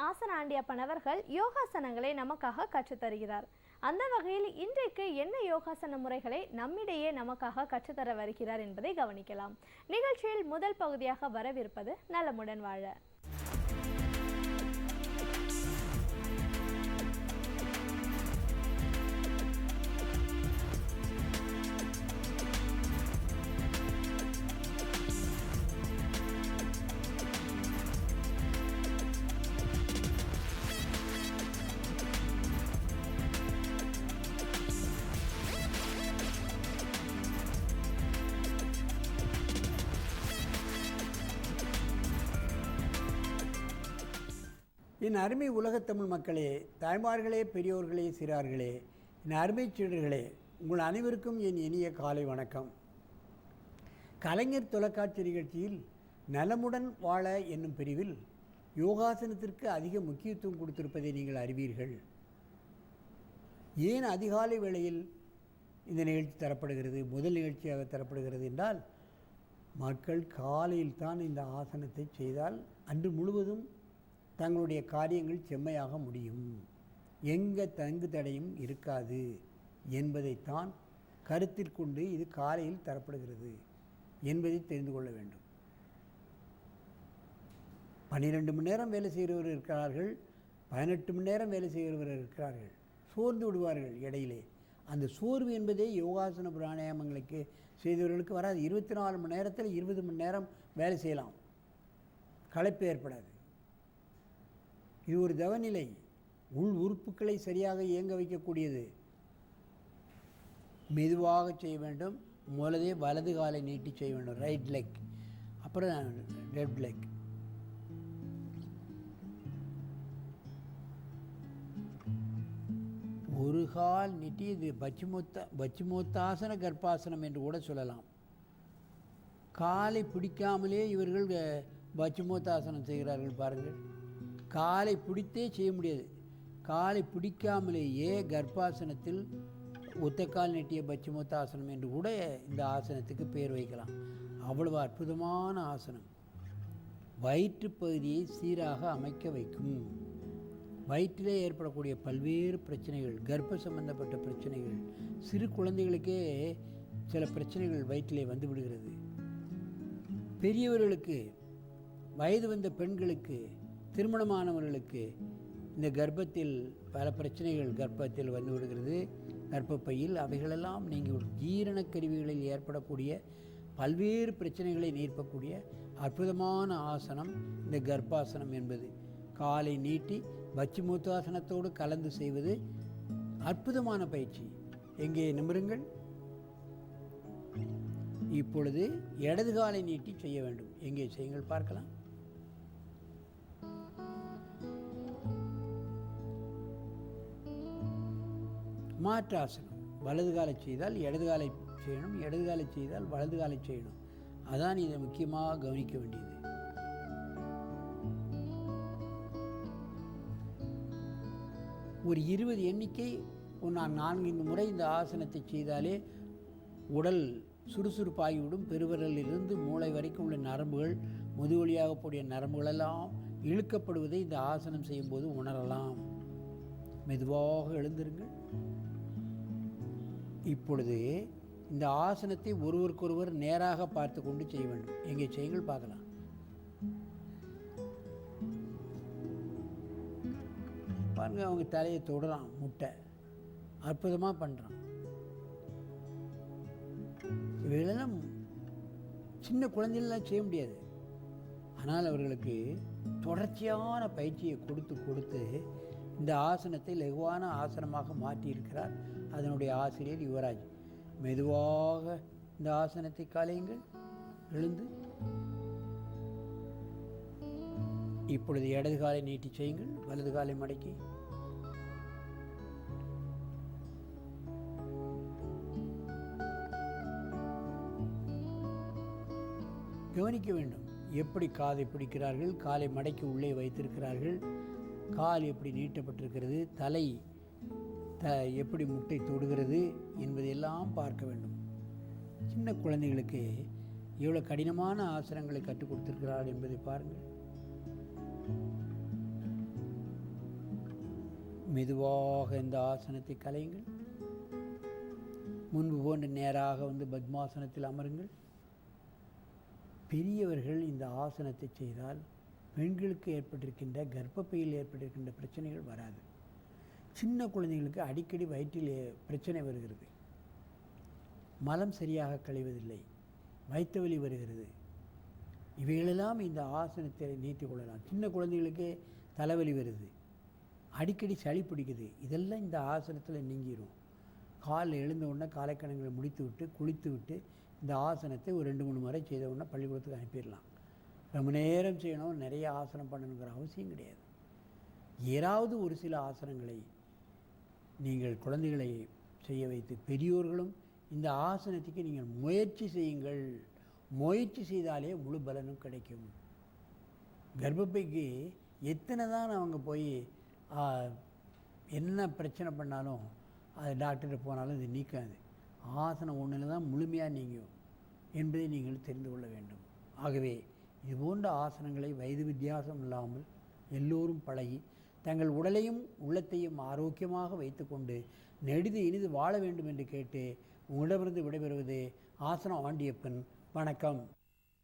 ஆசன ஆண்டியப்பன் அவர்கள் யோகாசனங்களை நமக்காக கற்றுத்தருகிறார். அந்த வகையில் இன்றைக்கு என்ன யோகாசன முறைகளை நம்மிடையே நமக்காக கற்றுத்தர வருகிறார் என்பதை கவனிக்கலாம். நிகழ்ச்சியில் முதல் பகுதியாக வரவிருப்பது நலமுடன் வாழ. என் அருமை உலகத்தமிழ் மக்களே, தாய்மார்களே, பெரியோர்களே, சிறார்களே, என் அருமை சீடர்களே, உங்கள் அனைவருக்கும் என் இனிய காலை வணக்கம். கலைஞர் தொலைக்காட்சி நிகழ்ச்சியில் நலமுடன் வாழ என்னும் பிரிவில் யோகாசனத்திற்கு அதிக முக்கியத்துவம் கொடுத்திருப்பதை நீங்கள் அறிவீர்கள். ஏன் அதிகாலை வேளையில் இந்த நிகழ்ச்சி தரப்படுகிறது, முதல் நிகழ்ச்சியாக தரப்படுகிறது என்றால், மக்கள் காலையில் தான் இந்த ஆசனத்தை செய்தால் அன்று முழுவதும் தங்களுடைய காரியங்கள் செம்மையாக முடியும், எங்கே தங்கு தடையும் இருக்காது என்பதைத்தான் கருத்தில் கொண்டு இது காலையில் தரப்படுகிறது என்பதை தெரிந்து கொள்ள வேண்டும். 12 மணி நேரம் வேலை செய்கிறவர் இருக்கிறார்கள், 18 மணி நேரம் வேலை செய்கிறவர் இருக்கிறார்கள். சோர்ந்து விடுவார்கள் இடையிலே. அந்த சோர்வு என்பதே யோகாசன பிராணாயாமங்களுக்கு செய்தவர்களுக்கு வராது. 24 மணி நேரத்தில் 20 மணி நேரம் வேலை செய்யலாம், களைப்பு ஏற்படாது. இது ஒரு தவநிலை, உள் உறுப்புகளை சரியாக இயங்க வைக்கக்கூடியது. மெதுவாக செய்ய வேண்டும். முதலே வலது காலை நீட்டி செய்ய வேண்டும், ரைட் லெக், அப்புறம் லெஃப்ட் லெக். ஒரு கால் நீட்டி, இது பச்சிமோத்தாசன கர்ப்பாசனம் என்று கூட சொல்லலாம். காலை பிடிக்காமலே இவர்கள் பச்சிமோத்தாசனம் செய்கிறார்கள் பாருங்கள். காலை பிடித்தே செய்ய முடியாது. காலை பிடிக்காமலேயே கர்ப்பாசனத்தில் ஒத்தக்கால் நீட்டிய பச்சிமோத்தாசனம் என்று கூட இந்த ஆசனத்துக்கு பேர் வைக்கலாம். அவ்வளவு அற்புதமான ஆசனம். வயிற்று பகுதியை சீராக அமைக்க வைக்கும். வயிற்றிலே ஏற்படக்கூடிய பல்வேறு பிரச்சனைகள், கர்ப்ப சம்பந்தப்பட்ட பிரச்சனைகள், சிறு குழந்தைகளுக்கே சில பிரச்சனைகள் வயிற்றிலே வந்து விடுகிறது. பெரியவர்களுக்கு, வயது வந்த பெண்களுக்கு, திருமணமானவர்களுக்கு இந்த கர்ப்பத்தில் பல பிரச்சனைகள் கர்ப்பத்தில் வந்து விடுகிறது. கர்ப்பப்பையில் அவைகளெல்லாம் நீங்கள் ஜீரண கருவிகளில் ஏற்படக்கூடிய பல்வேறு பிரச்சனைகளை நீர்க்கக்கூடிய அற்புதமான ஆசனம் இந்த கர்ப்பாசனம் என்பது. காலை நீட்டி பச்சிமூத்தாசனத்தோடு கலந்து செய்வது அற்புதமான பயிற்சி. எங்கே நிமிருங்கள். இப்பொழுது இடது காலை நீட்டி செய்ய வேண்டும். எங்கே செய்யுங்கள் பார்க்கலாம். மாற்றாசனம். வலது காலை செய்தால் இடது காலை செய்யணும், இடது காலை செய்தால் வலது காலை செய்யணும். அதான் இதை முக்கியமாக கவனிக்க வேண்டியது. ஒரு 20 எண்ணிக்கை நான் 4 முறை இந்த ஆசனத்தை செய்தாலே உடல் சுறுசுறுப்பாகிவிடும். பெருவிரலிலிருந்து மூளை வரைக்கும் உள்ள நரம்புகள், முதுவழியாக போடிய நரம்புகளெல்லாம் இழுக்கப்படுவதை இந்த ஆசனம் செய்யும்போது உணரலாம். மெதுவாக எழுந்திருங்கள். இப்பொழுது இந்த ஆசனத்தை ஒருவருக்கொருவர் நேராக பார்த்து கொண்டு செய்ய வேண்டும். எங்கே செய்யுங்கள் பார்க்கலாம். பாருங்க, அவங்க தலையை தொடுறான், முட்டை அற்புதமாக பண்ணுறான். இவைகளெல்லாம் சின்ன குழந்தைகள்லாம் செய்ய முடியாது. ஆனால் அவர்களுக்கு தொடர்ச்சியான பயிற்சியை கொடுத்து இந்த ஆசனத்தை லகுவான ஆசனமாக மாற்றியிருக்கிறார் அதனுடைய ஆசிரியர் யுவராஜ். மெதுவாக இந்த ஆசனத்தை காலையுங்கள். எழுந்து இப்பொழுது இடது காலை நீட்டி செய்யுங்கள். வலது காலை மடக்கி கவனிக்க வேண்டும். எப்படி காதை பிடிக்கிறார்கள், காலை மடக்கி உள்ளே வைத்திருக்கிறார்கள், கால் எப்படி நீட்டப்பட்டிருக்கிறது, தலை எப்படி முட்டை தொடுகிறது என்பதையெல்லாம் பார்க்க வேண்டும். சின்ன குழந்தைகளுக்கு எவ்வளோ கடினமான ஆசனங்களை கற்றுக் கொடுத்திருக்கிறார்கள் என்பதை பாருங்கள். மெதுவாக இந்த ஆசனத்தை கலையுங்கள். முன்பு போன்று நேராக வந்து பத்மாசனத்தில் அமருங்கள். பெரியவர்கள் இந்த ஆசனத்தை செய்தால் பெண்களுக்கு ஏற்பட்டிருக்கின்ற கர்ப்பப்பையில் ஏற்பட்டிருக்கின்ற பிரச்சனைகள் வராது. சின்ன குழந்தைகளுக்கு அடிக்கடி வயிற்றில் பிரச்சனை வருகிறது, மலம் சரியாக கழிவதில்லை, வயிற்று வலி வருகிறது. இவைகளெல்லாம் இந்த ஆசனத்தை நீட்டிக் கொள்ளலாம். சின்ன குழந்தைகளுக்கே தலைவலி வருது, அடிக்கடி சளி பிடிக்குது, இதெல்லாம் இந்த ஆசனத்தில் நீங்கிடும். காலில் எழுந்த உடனே காலைக்கணங்களை முடித்து விட்டு குளித்து விட்டு இந்த ஆசனத்தை ஒரு 2-3 முறை செய்த உடனே பள்ளிக்கூடத்துக்கு அனுப்பிடலாம். ரொம்ப நேரம் செய்யணும், நிறைய ஆசனம் பண்ணணுங்கிற அவசியம் கிடையாது. ஏதாவது ஒரு சில ஆசனங்களை நீங்கள் குழந்தைகளை செய்ய வைத்து, பெரியோர்களும் இந்த ஆசனத்துக்கு நீங்கள் முயற்சி செய்யுங்கள். முயற்சி செய்தாலே முழு பலனும் கிடைக்கும். கர்ப்பப்பைக்கு எத்தனை தான் அவங்க போய் என்ன பிரச்சனை பண்ணாலும் அது டாக்டர்கிட்ட போனாலும் இது நீக்காது. ஆசனம் ஒன்றில் தான் முழுமையாக நீங்கும் என்பதை நீங்கள் தெரிந்து கொள்ள வேண்டும். ஆகவே இதுபோன்ற ஆசனங்களை வயது வித்தியாசம் இல்லாமல் எல்லோரும் பழகி தங்கள் உடலையும் உள்ளத்தையும் ஆரோக்கியமாக வைத்துக்கொண்டு நெடிது இனிது வாழ வேண்டும் என்று கேட்டு உங்களிடமிருந்து விடைபெறுவது ஆசனம் ஆண்டியப்பன். வணக்கம்.